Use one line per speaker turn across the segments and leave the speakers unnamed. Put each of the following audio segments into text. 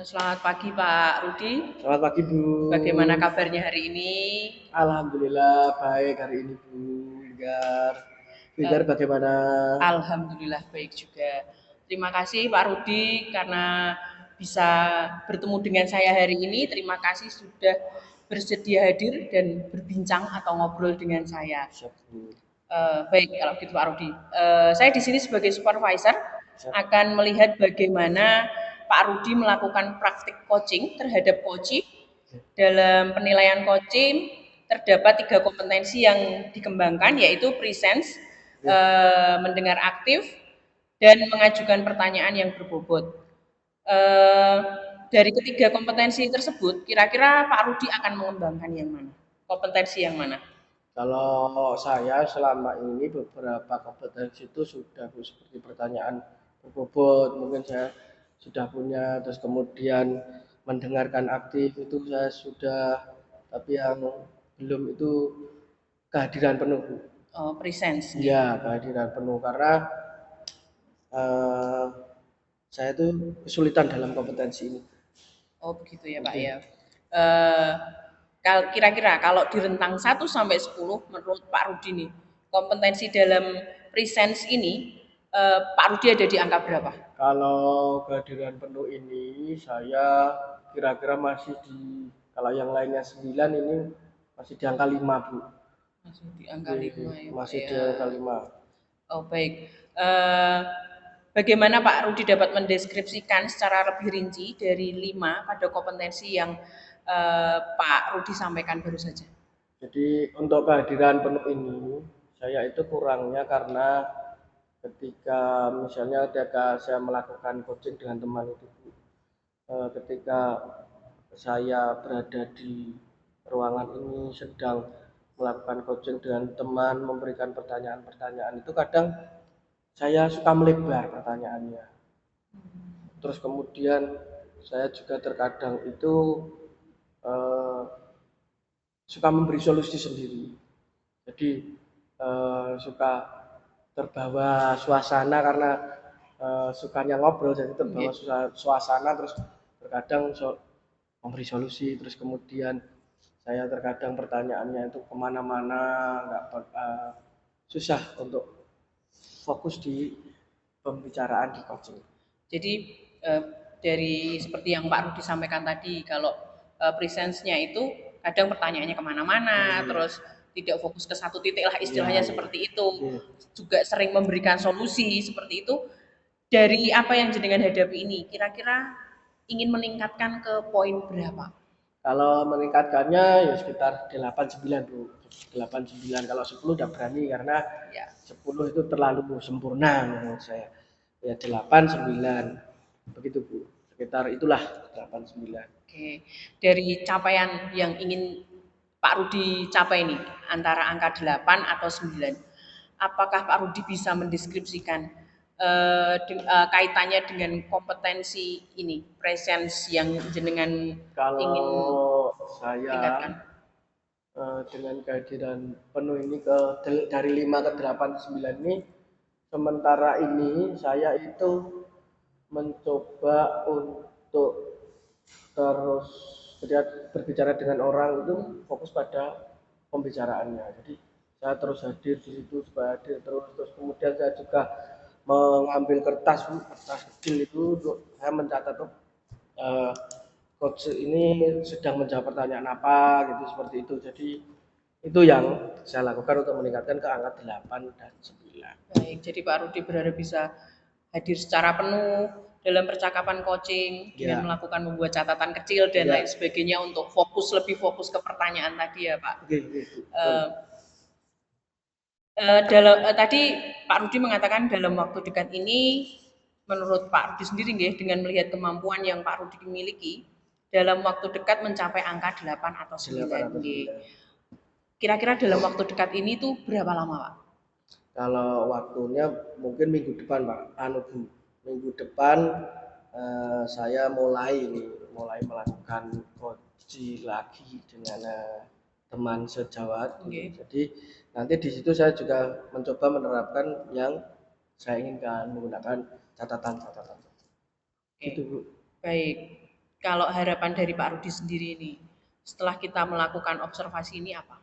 Selamat pagi Pak Rudi.
Selamat pagi Bu.
Bagaimana kabarnya hari ini?
Alhamdulillah baik hari ini Bu Linggar. Linggar
Eh,
bagaimana?
Alhamdulillah baik juga. Terima kasih Pak Rudi karena bisa bertemu dengan saya hari ini. Terima kasih sudah bersedia hadir dan berbincang atau ngobrol dengan saya.
Siap Bu.
Baik kalau gitu Pak Rudi. Saya di sini sebagai supervisor
Siap.
akan melihat bagaimana Pak Rudi melakukan praktik coaching terhadap coaching. Dalam penilaian coaching terdapat 3 kompetensi yang dikembangkan yaitu presence,
Ya.
mendengar aktif, dan mengajukan pertanyaan yang berbobot. Eh, dari ketiga kompetensi tersebut, kira-kira Pak Rudi akan mengembangkan yang mana? Kompetensi yang mana?
Kalau saya selama ini beberapa kompetensi itu sudah Bu, seperti pertanyaan berbobot mungkin saya sudah punya, terus kemudian mendengarkan aktif itu saya sudah, tapi yang belum itu kehadiran penuh Bu.
Oh, presence.
Iya, kehadiran penuh karena eh, saya tuh kesulitan dalam kompetensi ini.
Oh, begitu ya Pak
Oke.
ya. Eh, Kira-kira kalau di rentang 1 sampai 10 menurut Pak Rudi nih, kompetensi dalam presence ini Pak Rudi ada di angka berapa?
Kalau kehadiran penuh ini saya kira-kira masih di, kalau yang lainnya 9 ini masih di angka 5 Bu.
Masih di angka
Oke,
5 ya Pak
masih di
ya.
angka 5.
Oh, baik. Eh, Bagaimana Pak Rudi dapat mendeskripsikan secara lebih rinci dari 5 pada kompetensi yang Pak Rudi sampaikan baru saja?
Jadi untuk kehadiran penuh ini saya itu kurangnya karena ketika misalnya ketika saya melakukan coaching dengan teman itu Bu, ketika saya berada di ruangan ini sedang melakukan coaching dengan teman, memberikan pertanyaan-pertanyaan itu kadang saya suka melebar pertanyaannya. Terus kemudian saya juga terkadang itu eh, suka memberi solusi sendiri. Jadi suka terbawa suasana karena sukanya ngobrol, jadi terbawa
Nggih.
suasana, terus terkadang memberi solusi, terus kemudian saya terkadang pertanyaannya itu kemana-mana, nggak susah untuk fokus di pembicaraan di coaching.
Jadi eh, dari seperti yang Pak Rudi sampaikan tadi, kalau presence-nya itu kadang pertanyaannya kemana-mana,
Iya,
terus tidak fokus ke satu titik lah
iya,
istilahnya
iya.
seperti itu.
Iya.
Juga sering memberikan solusi seperti itu. Dari apa yang jenengan hadapi ini, kira-kira ingin meningkatkan ke poin berapa?
Kalau meningkatkannya ya sekitar 8 9 Bu. 8 9, kalau 10 udah berani karena
Ya,
10 itu terlalu sempurna menurut saya. Ya 8 9. Begitu Bu. Sekitar itulah 8 9.
oke. Dari capaian yang ingin Pak Rudi capai ini, antara angka 8 atau 9, apakah Pak Rudi bisa mendeskripsikan kaitannya dengan kompetensi ini, presence yang jenengan ingin
Kalau saya
tingkatkan?
dengan kehadiran penuh ini dari 5 ke 8 ke 9 ini, sementara ini saya itu mencoba untuk terus ketika berbicara dengan orang itu fokus pada pembicaraannya. Jadi saya terus hadir di situ supaya hadir terus, terus kemudian saya juga mengambil kertas kecil itu untuk saya mencatat eh, coach ini sedang menjawab pertanyaan apa gitu, seperti itu. Jadi itu yang saya lakukan untuk meningkatkan ke angka 8 dan 9.
Baik, jadi Pak Rudi berharap bisa hadir secara penuh dalam percakapan coaching dengan
Ya,
melakukan membuat catatan kecil dan
ya.
lain sebagainya untuk fokus lebih fokus ke pertanyaan tadi ya Pak.
Oke, oke, betul.
Eh, Tadi Pak Rudi mengatakan dalam waktu dekat ini, menurut Pak Rudi sendiri nggih, dengan melihat kemampuan yang Pak Rudi miliki, dalam waktu dekat mencapai angka 8 atau 9
8 atau
nggih.
9.
Kira-kira dalam waktu dekat ini tuh berapa lama Pak?
Kalau waktunya mungkin minggu depan, Pak. Minggu depan saya mulai melakukan koji lagi dengan teman sejawat.
Nggih.
Jadi nanti di situ saya juga mencoba menerapkan yang saya inginkan menggunakan catatan-catatan.
Oke.
Gitu, Bu.
Baik. Kalau harapan dari Pak Rudi sendiri ini, setelah kita melakukan observasi ini apa?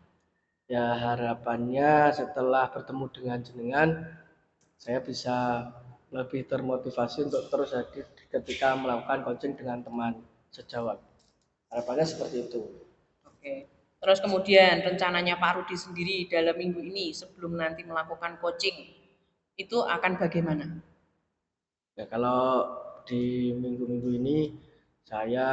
Ya harapannya setelah bertemu dengan jenengan, saya bisa lebih termotivasi untuk terus hadir ketika melakukan coaching dengan teman sejawat. Harapannya seperti itu.
Oke. Terus kemudian rencananya Pak Rudi sendiri dalam minggu ini sebelum nanti melakukan coaching itu akan bagaimana?
Ya kalau di minggu-minggu ini saya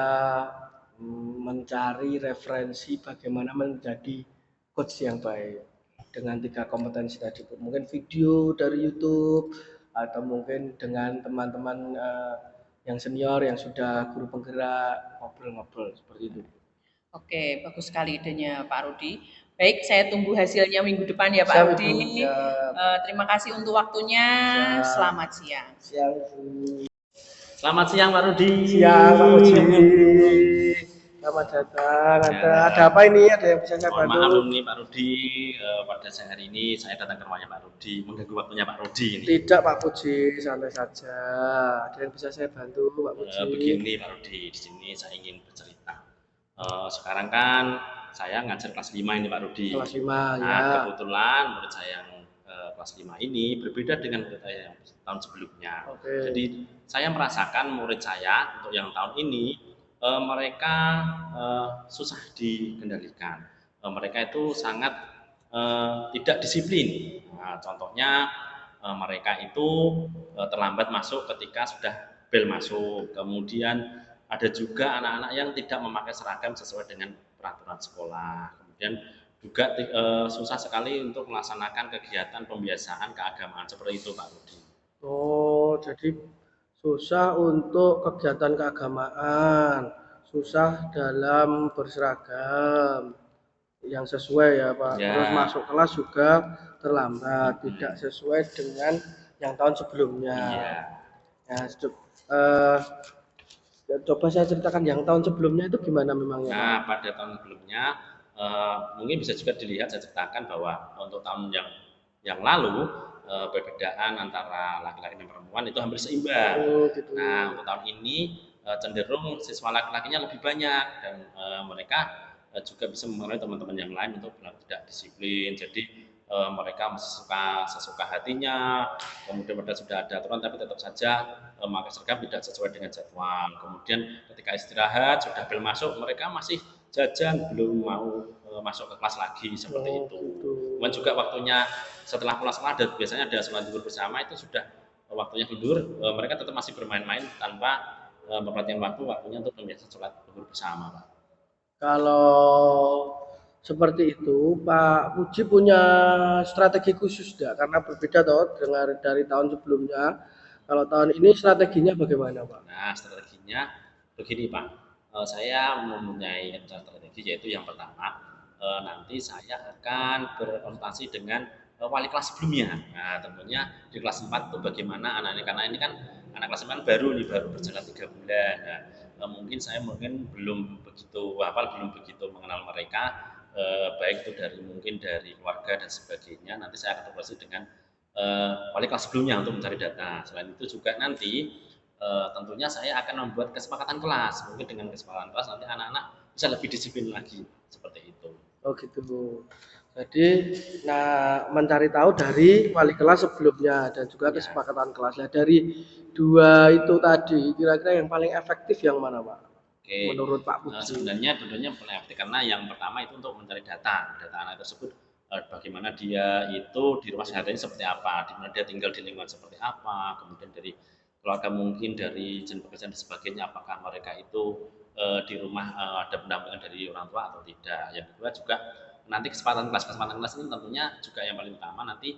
mencari referensi bagaimana menjadi coach yang baik dengan 3 kompetensi tadi. Mungkin video dari YouTube atau mungkin dengan teman-teman yang senior yang sudah guru penggerak ngobrol-ngobrol seperti itu.
Oke, bagus sekali idenya Pak Rudi. Baik, saya tunggu hasilnya minggu depan ya Pak
Siap
Rudi.
Ibu, siap.
Terima kasih untuk waktunya.
Siap.
Selamat siang.
Siap Ibu.
Selamat siang Pak Rudi.
Siang Pak Uji. Selamat datang. Ada apa ini? Ada yang bisa saya
Mohon
bantu?
maaf nih Pak Rudi, pada siang hari ini saya datang ke rumahnya Pak Rudi, mengganggu waktunya Pak Rudi ini.
Tidak Pak Puji, santai saja. Ada yang bisa saya bantu Pak Puji?
Begini Pak Rudi, di sini saya ingin bercerita. Sekarang kan saya ngajar kelas 5 ini Pak Rudi.
Kelas 5
Nah,
ya.
kebetulan murid saya yang kelas 5 ini berbeda dengan murid saya yang tahun sebelumnya.
Oke.
Jadi saya merasakan murid saya untuk yang tahun ini mereka susah dikendalikan. Mereka itu sangat tidak disiplin. Nah, contohnya mereka itu terlambat masuk ketika sudah bel masuk. Kemudian ada juga anak-anak yang tidak memakai seragam sesuai dengan peraturan sekolah. Kemudian juga susah sekali untuk melaksanakan kegiatan pembiasaan keagamaan seperti itu Pak Rudi.
Oh, jadi susah untuk kegiatan keagamaan, susah dalam berseragam yang sesuai ya Pak.
Ya.
Terus masuk kelas juga terlambat, tidak sesuai dengan yang tahun sebelumnya.
Iya.
Ya, coba saya ceritakan yang tahun sebelumnya itu gimana memangnya?
Nah, pada tahun sebelumnya mungkin bisa juga dilihat saya ceritakan bahwa untuk tahun yang lalu perbedaan antara laki-laki dan perempuan itu hampir seimbang.
Oh, gitu.
Nah, untuk tahun ini cenderung siswa laki-lakinya lebih banyak dan mereka juga bisa mempengaruhi teman-teman yang lain untuk tidak disiplin. Jadi mereka sesuka hatinya, kemudian mereka sudah ada aturan tapi tetap saja memakai seragam tidak sesuai dengan jadwal. Kemudian ketika istirahat sudah bel masuk mereka masih jajan belum mau masuk ke kelas lagi seperti itu.
Gitu.
Kemudian juga waktunya setelah pulang sekolah biasanya ada sholat zuhur bersama itu sudah waktunya tidur, mereka tetap masih bermain-main tanpa memperhatikan waktunya untuk membiasakan sholat zuhur bersama Pak.
Kalau seperti itu, Pak Puji punya strategi khusus tidak? Karena berbeda toh dengan dari tahun sebelumnya. Kalau tahun ini strateginya bagaimana, Pak?
Nah, strateginya begini Pak, saya mempunyai strategi yaitu yang pertama, nanti saya akan berkonsultasi dengan wali kelas sebelumnya. Nah, tentunya di kelas 4 itu bagaimana anak-anak, karena ini kan anak kelas 4 baru berjalan 3 bulan. Nah, mungkin saya belum begitu hafal, belum begitu mengenal mereka, baik itu mungkin dari keluarga dan sebagainya. Nanti saya akan berkoordinasi dengan wali kelas sebelumnya untuk mencari data. Selain itu juga nanti tentunya saya akan membuat kesepakatan kelas. Mungkin dengan kesepakatan kelas nanti anak-anak bisa lebih disiplin lagi seperti itu.
Oh gitu. Jadi, nah mencari tahu dari wali kelas sebelumnya dan juga kesepakatan kelas. Nah, dari dua itu tadi, kira-kira yang paling efektif yang mana, Pak?
Oke.
Menurut Pak Puji.
Sebenarnya tentunya paling efektif karena yang pertama itu untuk mencari data anak tersebut, bagaimana dia itu di rumah sehari-hari seperti apa, di mana dia tinggal di lingkungan seperti apa, kemudian dari keluarga mungkin dari jenis pekerjaan dan sebagainya, apakah mereka itu di rumah ada pendampingan dari orang tua atau tidak. Yang kedua juga nanti kesepakatan kelas ini tentunya juga yang paling utama nanti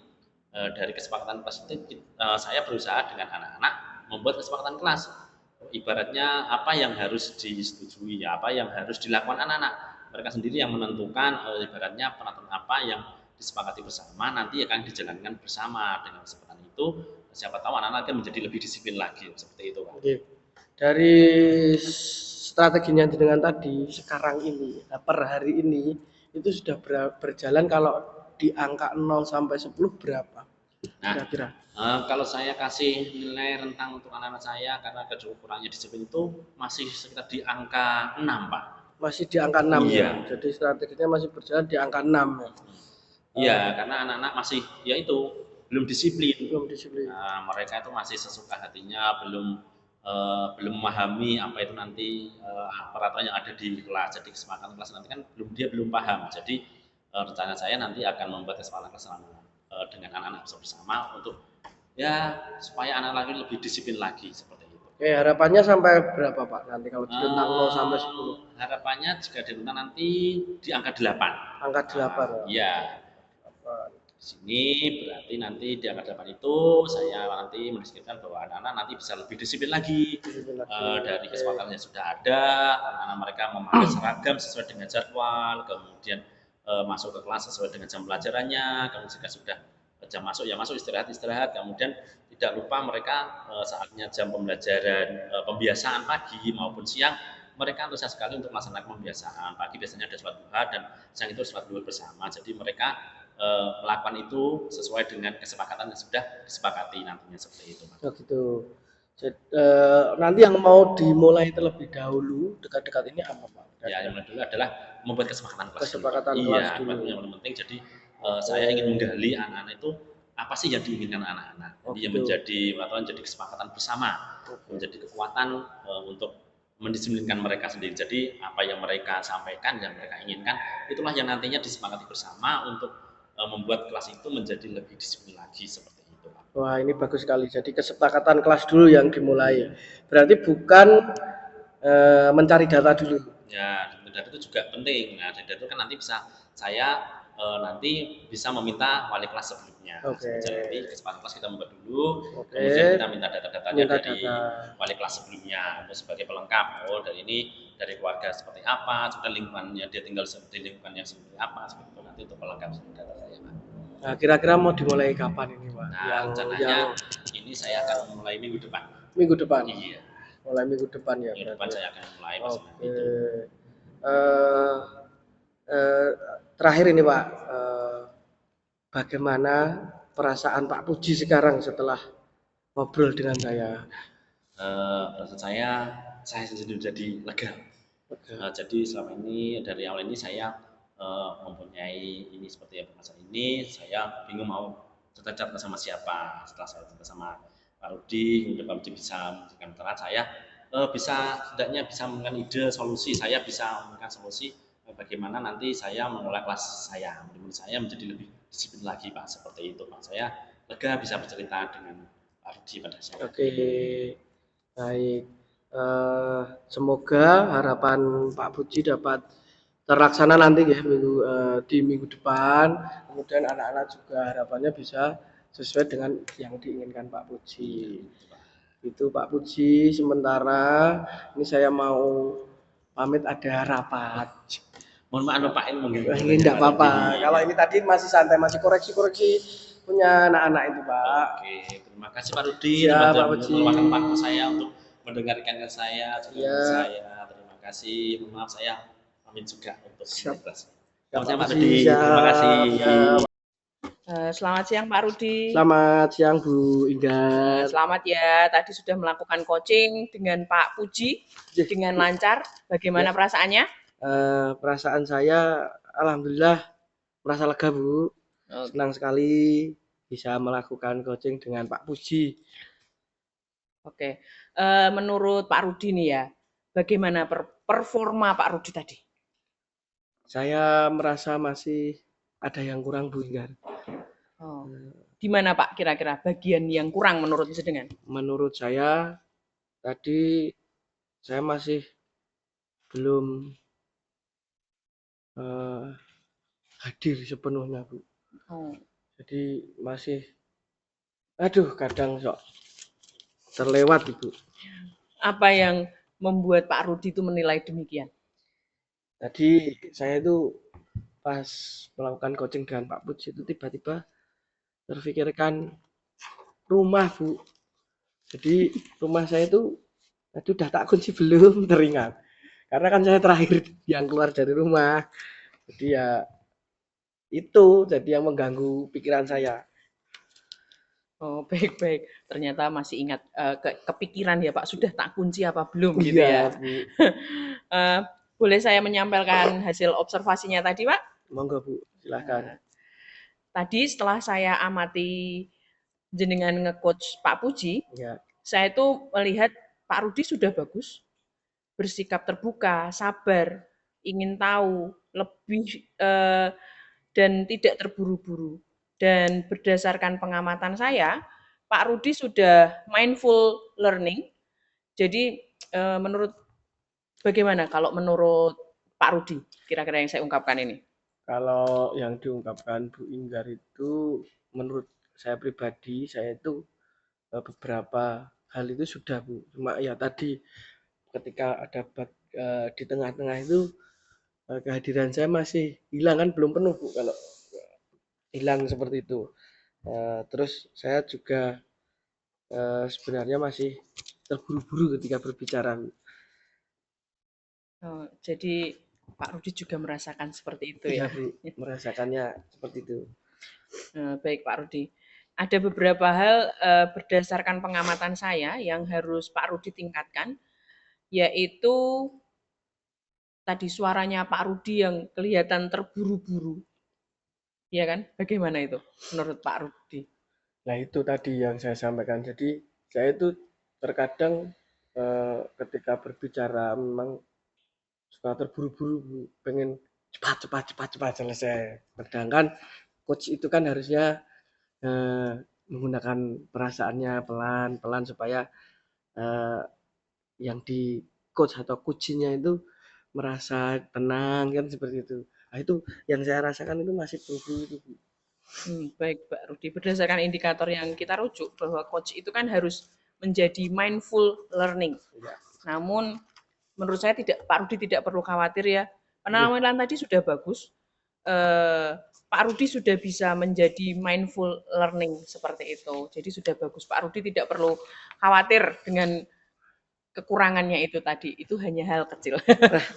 dari kesepakatan kelas itu saya berusaha dengan anak-anak membuat kesepakatan kelas. Ibaratnya apa yang harus disetujui, apa yang harus dilakukan anak-anak. Mereka sendiri yang menentukan ibaratnya peraturan apa yang disepakati bersama nanti akan dijalankan bersama. Dengan kesepakatan itu siapa tahu anak-anak akan menjadi lebih disiplin lagi seperti itu Pak.
Oke. Dari strateginya dengan tadi sekarang ini per hari ini itu sudah berjalan kalau di angka 0 sampai 10 berapa?
Nah,
kira-kira?
kalau saya kasih nilai rentang untuk anak-anak saya karena kurangnya disiplin itu masih sekitar di angka 6, Pak.
Masih di angka 6 ya.
Iya.
Jadi strateginya masih berjalan di angka 6 ya.
Iya, karena anak-anak masih ya itu belum disiplin.
Belum disiplin.
Nah, mereka itu masih sesuka hatinya, belum memahami apa itu nanti peraturan yang ada di kelas. Jadi kesepakatan kelas nanti kan belum paham. Jadi rencana saya nanti akan membuat kesepakatan kelas dengan anak-anak bersama untuk ya supaya anak-anak lebih disiplin lagi seperti itu.
Oke, harapannya sampai berapa Pak nanti kalau di rentang 0 sampai 10?
Harapannya jika di rentang nanti di angka 8.
Angka 8 ya.
Iya. Di sini berarti nanti di angka 8 itu saya nanti mendiskusikan bahwa anak-anak nanti bisa lebih disiplin lagi. Dari kesepakatan yang sudah ada, anak-anak mereka memakai seragam sesuai dengan jadwal, kemudian masuk ke kelas sesuai dengan jam pelajarannya, kemudian jika sudah jam masuk ya masuk, istirahat, kemudian tidak lupa mereka saatnya jam pembelajaran pembiasaan pagi maupun siang mereka antusias sekali untuk melaksanakan pembiasaan. Pagi biasanya ada sholat duha dan siang itu sholat duha bersama. Jadi mereka melakukan itu sesuai dengan kesepakatan yang sudah disepakati nantinya seperti itu.
Oh gitu. Jadi, nanti yang mau dimulai terlebih dahulu dekat-dekat ini apa Pak?
Ya, yang dulu adalah membuat kesepakatan kelas.
Kesepakatan
dulu.
kelas
Iya,
dulu.
yang paling penting. Jadi saya ingin menggali anak-anak itu apa sih yang diinginkan anak-anak. Jadi yang menjadi jadi kesepakatan bersama, menjadi kekuatan untuk mendisiplinkan mereka sendiri. Jadi apa yang mereka sampaikan, yang mereka inginkan, itulah yang nantinya disepakati bersama untuk membuat kelas itu menjadi lebih disiplin lagi seperti itu.
Wah ini bagus sekali. Jadi kesepakatan kelas dulu yang dimulai. Berarti bukan mencari data dulu.
Ya, data itu juga penting. Nah, data itu kan nanti bisa saya nanti bisa meminta wali kelas sebelumnya. Jadi nanti kesempatan kelas kita membuat dulu, kemudian kita minta data-datanya dari wali kelas sebelumnya untuk sebagai pelengkap. Oh, dari keluarga seperti apa, juga lingkungannya dia tinggal di lingkungan yang seperti apa, seperti itu nanti untuk pelengkap data saya, Pak.
Nah, kira-kira mau dimulai kapan ini, Pak?
Nah, rencananya ini saya akan mulai minggu depan.
Minggu depan?
Iya.
Mulai minggu depan ya?
Minggu depan saya akan mulai.
Oke. Terakhir ini Pak, bagaimana perasaan Pak Puji sekarang setelah ngobrol dengan saya?
Perasaan saya sendiri jadi lega. Jadi selama ini dari awal ini saya mempunyai ini seperti apa masalah ini, saya bingung mau cerita sama siapa. Setelah saya cerita sama Pak Rudi, kemudian Pak Rudi bisa memberikan pencerahan, saya setidaknya bisa memberikan ide solusi. Saya bisa memberikan solusi bagaimana nanti saya mengelola kelas saya. Mudah-mudahan saya menjadi lebih disiplin lagi, Pak. Seperti itu, Pak. Saya lega bisa bercerita dengan Pak Rudi pada saat ini.
Oke, baik. Semoga harapan Pak Puji dapat terlaksana nanti ya di minggu depan. Kemudian anak-anak juga harapannya bisa sesuai dengan yang diinginkan Pak Puji. Itu Pak Puji. Sementara ini saya mau pamit, ada rapat.
Mohon maaf Pak,
mungkin tidak apa-apa. Kalau ini tadi masih santai, masih koreksi punya anak-anak itu Pak.
Oke, terima kasih Pak Rudi. Ya, Pak Puji. Meluangkan waktu saya untuk mendengarkan saya, saya. Terima kasih. Mohon maaf saya pamit juga untuk kelas. Pak Rudi. Terima kasih.
Selamat siang Pak Rudi.
Selamat siang Bu Indah.
Selamat ya, tadi sudah melakukan coaching dengan Pak Puji dengan lancar. Bagaimana perasaannya?
Perasaan saya alhamdulillah merasa lega Bu. Senang sekali bisa melakukan coaching dengan Pak Puji.
Oke, menurut Pak Rudi nih ya, bagaimana performa Pak Rudi tadi?
Saya merasa masih ada yang kurang Bu Ingar.
Oh. Di mana Pak kira-kira bagian yang kurang menurut Sedengan?
Menurut saya tadi saya masih belum hadir sepenuhnya Bu. Jadi masih kadang sok terlewat Ibu.
Apa yang membuat Pak Rudi itu menilai demikian?
Tadi saya itu pas melakukan coaching dengan Pak Puji itu tiba-tiba terfikirkan rumah Bu. Jadi rumah saya itu tadi udah tak kunci belum teringat. Karena kan saya terakhir yang keluar dari rumah. Jadi ya itu jadi yang mengganggu pikiran saya.
Oh, baik-baik. Ternyata masih ingat, kepikiran ya, Pak, sudah tak kunci apa belum gitu
Iya,
ya.
Bu.
Eee, Boleh saya menyampaikan hasil observasinya tadi, Pak?
Monggo, Bu, silahkan.
Tadi setelah saya amati jenengan nge-coach Pak Puji,
Ya,
saya itu melihat Pak Rudi sudah bagus, bersikap terbuka, sabar, ingin tahu lebih, dan tidak terburu-buru. Dan berdasarkan pengamatan saya, Pak Rudi sudah mindful learning. Jadi, menurut bagaimana kalau menurut Pak Rudi, kira-kira yang saya ungkapkan ini?
kalau yang diungkapkan Bu Inggar itu menurut saya pribadi, saya itu beberapa hal itu sudah Bu. Cuma ya tadi ketika ada di tengah-tengah itu kehadiran saya masih hilang kan belum penuh Bu kalau hilang seperti itu. Terus saya juga sebenarnya masih terburu-buru ketika berbicara.
Oh, jadi Pak Rudi juga merasakan seperti itu
Iya
ya?
Bu, merasakannya seperti itu.
Baik Pak Rudi. Ada beberapa hal, berdasarkan pengamatan saya yang harus Pak Rudi tingkatkan, yaitu tadi suaranya Pak Rudi yang kelihatan terburu-buru, ya kan? Bagaimana itu menurut Pak Rudi?
Nah itu tadi yang saya sampaikan. Jadi saya itu terkadang ketika berbicara memang suka terburu-buru, Bu. Pengen cepat selesai. Sedangkan coach itu kan harusnya eh, menggunakan perasaannya pelan-pelan supaya eh, yang di coach atau kuncinya itu merasa tenang kan seperti itu. Nah, itu yang saya rasakan itu masih buru itu. Bu.
Baik Pak Rudi, berdasarkan indikator yang kita rujuk bahwa coach itu kan harus menjadi mindful learning.
Ya.
Namun menurut saya Pak Rudi tidak perlu khawatir ya.
Iya.
Penampilan tadi sudah bagus. Pak Rudi sudah bisa menjadi mindful learning seperti itu. Jadi sudah bagus. Pak Rudi tidak perlu khawatir dengan kekurangannya itu tadi. Itu hanya hal kecil.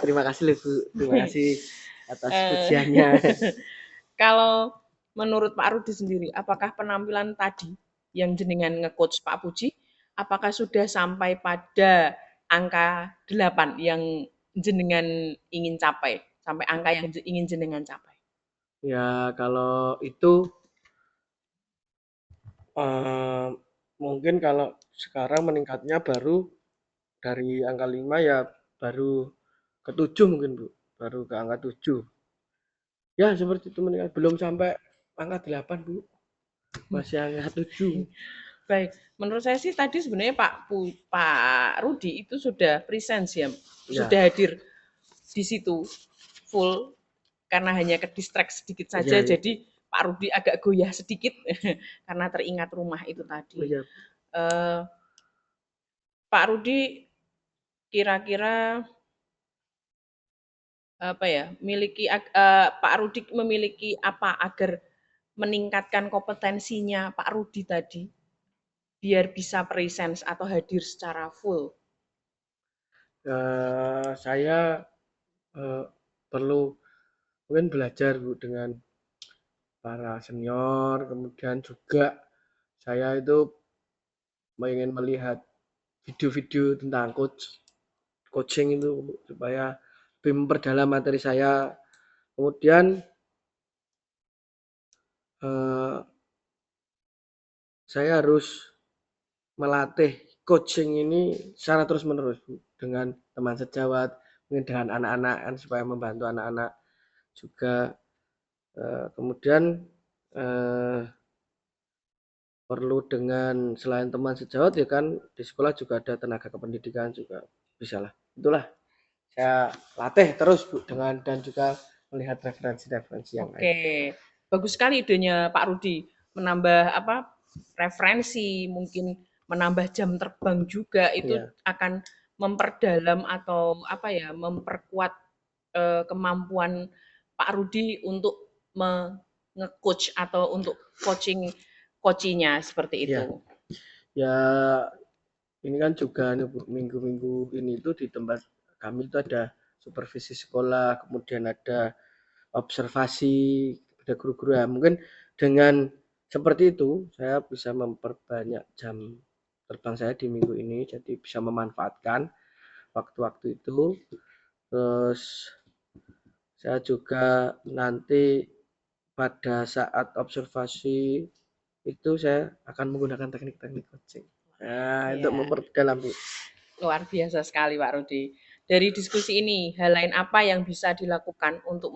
Terima kasih loh Bu. Terima kasih atas
Eh,
pujiannya.
Kalau menurut Pak Rudi sendiri, apakah penampilan tadi yang jenengan nge-coach Pak Puji, apakah sudah sampai pada angka 8 yang jenengan ingin capai? Sampai angka yang ingin jenengan capai?
Ya kalau itu eh, mungkin kalau sekarang meningkatnya baru dari angka 5 ya baru ke 7 mungkin Bu. Baru ke angka 7. Ya seperti itu meningkat. Belum sampai angka 8 Bu. Masih angka 7.
Baik, menurut saya sih tadi sebenarnya Pak Rudi itu sudah presence ya,
Ya,
sudah hadir di situ full karena hanya ke distract sedikit
ya,
saja,
ya.
jadi Pak Rudi agak goyah sedikit karena teringat rumah itu
Oh,
tadi.
ya.
Eh, Pak Rudi kira-kira apa ya, Pak Rudi memiliki apa agar meningkatkan kompetensinya Pak Rudi tadi biar bisa presence atau hadir secara full.
Saya eh, perlu mungkin belajar Bu dengan para senior. Kemudian juga saya itu ingin melihat video-video tentang coaching itu supaya lebih memperdalam materi saya. Kemudian eh, saya harus melatih coaching ini secara terus-menerus Bu, dengan teman sejawat, mungkin dengan anak-anak kan supaya membantu anak-anak juga. Kemudian eh, perlu dengan selain teman sejawat ya kan di sekolah juga ada tenaga kependidikan juga bisa lah. Itulah saya latih terus Bu dengan dan juga melihat referensi-referensi yang lain.
Oke, bagus sekali idenya Pak Rudi menambah apa referensi, mungkin menambah jam terbang juga itu
Iya,
akan memperdalam atau apa ya memperkuat kemampuan Pak Rudi untuk nge-coach atau untuk coachingnya seperti
iya.
itu.
Ya ini kan juga nih Bu, minggu-minggu ini tuh di tempat kami itu ada supervisi sekolah, kemudian ada observasi, ada guru-guru ya. Mungkin dengan seperti itu, saya bisa memperbanyak jam terbang saya di minggu ini, jadi bisa memanfaatkan waktu-waktu itu. Terus saya juga nanti pada saat observasi itu saya akan menggunakan teknik-teknik coaching. Nah, untuk
Ya,
memperdalam, Bu.
luar biasa sekali Pak Rudi. Dari diskusi ini, hal lain apa yang bisa dilakukan untuk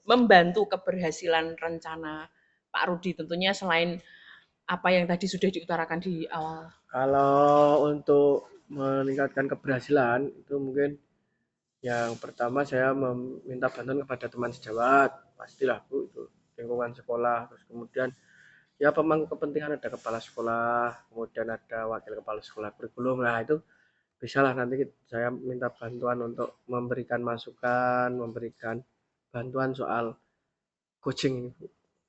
membantu keberhasilan rencana Pak Rudi? Tentunya selain apa yang tadi sudah diutarakan di awal.
Kalau untuk meningkatkan keberhasilan itu mungkin yang pertama saya meminta bantuan kepada teman sejawat, pastilah Bu itu lingkungan sekolah. Terus kemudian ya pemangku kepentingan, ada kepala sekolah, kemudian ada wakil kepala sekolah kurikulum. Nah itu bisalah nanti saya minta bantuan untuk memberikan masukan, memberikan bantuan soal coaching.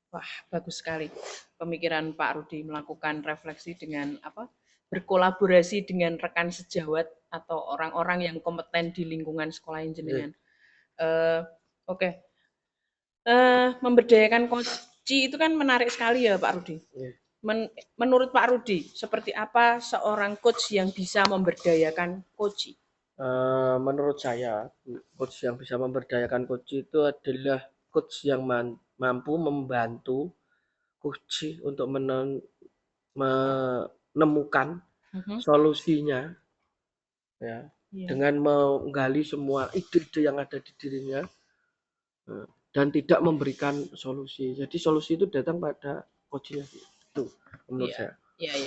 Wah, bagus sekali pemikiran Pak Rudi melakukan refleksi dengan apa? Berkolaborasi dengan rekan sejawat atau orang-orang yang kompeten di lingkungan sekolah jenengan. Eh, Oke, memberdayakan koci itu kan menarik sekali ya Pak Rudi. Menurut Pak Rudi, seperti apa seorang coach yang bisa memberdayakan koci?
Menurut saya, coach yang bisa memberdayakan coach itu adalah coach yang mampu membantu coach untuk menemukan solusinya, ya,
Iya.
dengan menggali semua ide-ide yang ada di dirinya dan tidak memberikan solusi. Jadi solusi itu datang pada coachnya itu, menurut
Iya,
saya.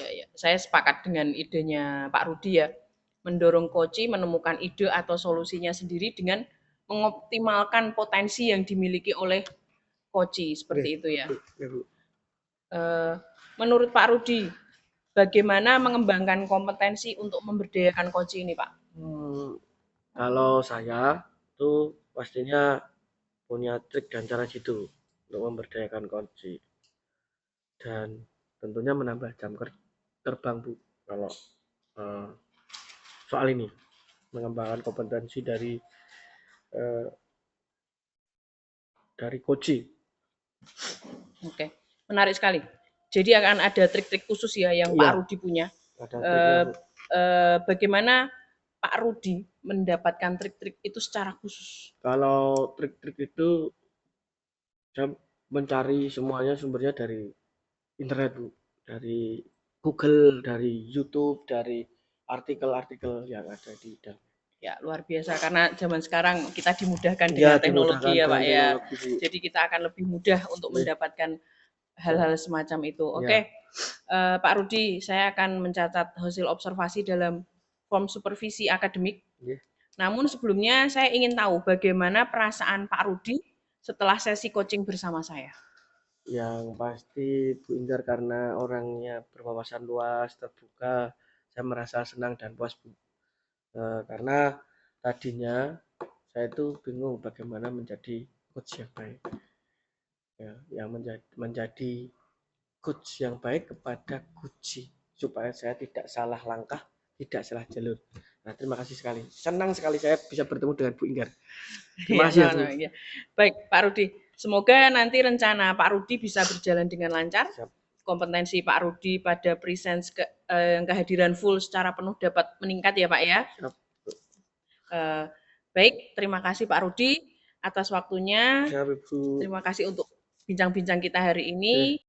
iya. Saya sepakat dengan idenya Pak Rudi ya. Mendorong koci menemukan ide atau solusinya sendiri dengan mengoptimalkan potensi yang dimiliki oleh koci seperti itu ya. Menurut Pak Rudi, bagaimana mengembangkan kompetensi untuk memberdayakan koci ini, Pak?
Kalau saya itu pastinya punya trik dan cara jitu untuk memberdayakan coach dan tentunya menambah jam terbang Bu kalau soal ini mengembangkan kompetensi dari coach.
Oke, menarik sekali. Jadi akan ada trik-trik khusus ya yang Pak Rudi punya. Bagaimana Pak Rudi mendapatkan trik-trik itu secara khusus?
Kalau trik-trik itu saya mencari semuanya sumbernya dari internet Bu, dari Google, dari YouTube, dari artikel-artikel yang ada di dalam.
Ya, luar biasa karena zaman sekarang kita dimudahkan dengan teknologi ya, Pak ya. Jadi kita akan lebih mudah untuk mendapatkan hal-hal semacam itu. Oke. Pak Rudi, saya akan mencatat hasil observasi dalam form supervisi akademik. Namun sebelumnya saya ingin tahu bagaimana perasaan Pak Rudi setelah sesi coaching bersama saya.
Yang pasti Bu Indar karena orangnya berwawasan luas, terbuka, saya merasa senang dan puas Bu. Karena tadinya saya itu bingung bagaimana menjadi coach yang baik, ya, yang menjadi coach yang baik kepada coach supaya saya tidak salah langkah, tidak salah jalur. Nah, terima kasih sekali. Senang sekali saya bisa bertemu dengan Bu Inggar. Terima kasih ya, Bu.
Baik, Pak Rudi. Semoga nanti rencana Pak Rudi bisa berjalan dengan lancar. Kompetensi Pak Rudi pada presence kehadiran full secara penuh dapat meningkat ya Pak ya. Baik, terima kasih Pak Rudi atas waktunya. Terima kasih untuk bincang-bincang kita hari ini.